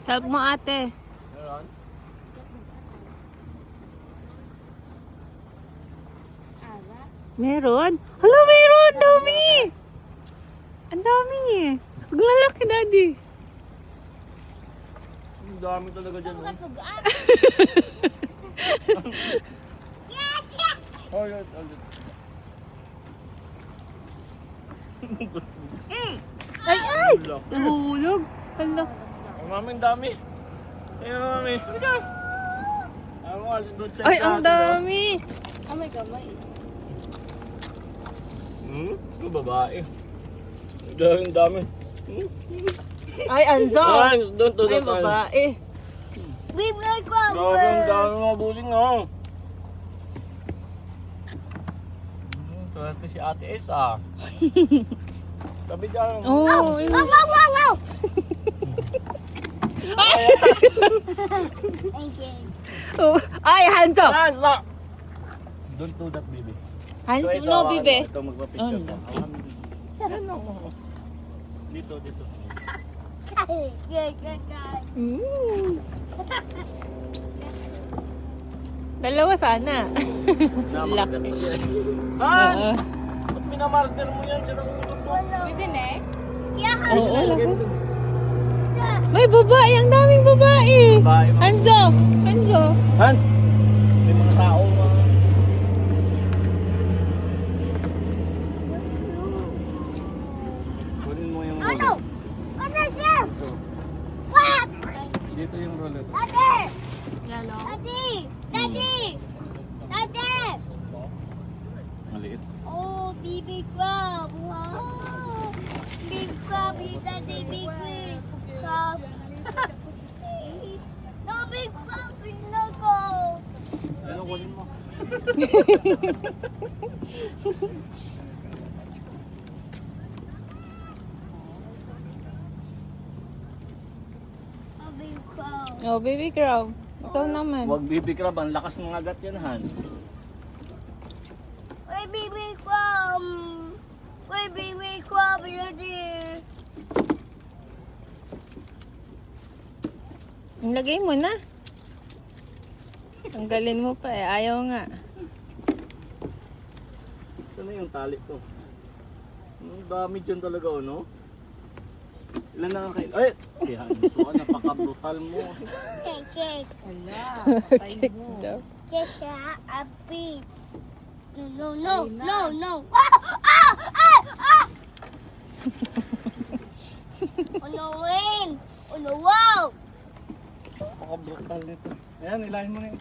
Help mo ate. Meron? Meron? Hala, meron! Dami! Ang dami eh. Huwag lalaki, daddy. Ang dami talaga dyan. Oh, yun. Ay, ay! Nahulog. Hala. Ang mami, ang dami. Ayun, mami. Ano, alis doon sa Ay, isa ang natin, dami. Oh my God, mais. Ito babae. Ang dami. Ay, Anzo. Ay, doon, doon, Ay, doon. babae. Bibigay ko ang Grabe, ang dami mga buling, oh. Tuwerte si Ate S, ah. Sabi dyan. Oh, Wow, wow, wow, wow! Thank you. oh. Ay, Hanzo. Ah, la. Don't do that, baby. Hanzo, Ito, no, bibe. Ito, magpa-picture Oh, ka. Yan, oh. Dito, dito. Mm. Dalawa sana. Namarter mo siya. Oo. Hans! Ba't minamarter mo yan? Sira ulo mo. Pwede na eh? Oo, lako. May babae, ang daming babae. Babae, mga- Hanzo, Hanzo. Hans! May mga tao, kunin mo yung Ano? roulette. Ano siya? Dito. What? Dito yung roulette. Daddy! Lalo. Daddy! Daddy! Daddy! Maliit. Oh, big crab! Wow! Big crab! Daddy, big crab! No, big crab! No go! Ano, kunin mo. Oh, big crab! Oh, baby crab. Ikaw naman. Huwag baby crab, ang lakas ng agat yan, Hans. Wait, baby crab! Wait, baby crab! Daddy! Ilagay mo na. Tanggalin mo pa eh. Ayaw nga. Saan na yung tali ko? Ang dami dyan talaga, no? Ilan na kayo? Ay! Si Hans, napaka-brutal mo. Cake! Daw. Cake a bit! No, no, no, no! Ah! Ah! Ah! Ah! Oh no, rain! Oh no, wow! Napaka-brutal nito. Ayan, ilahin mo na yung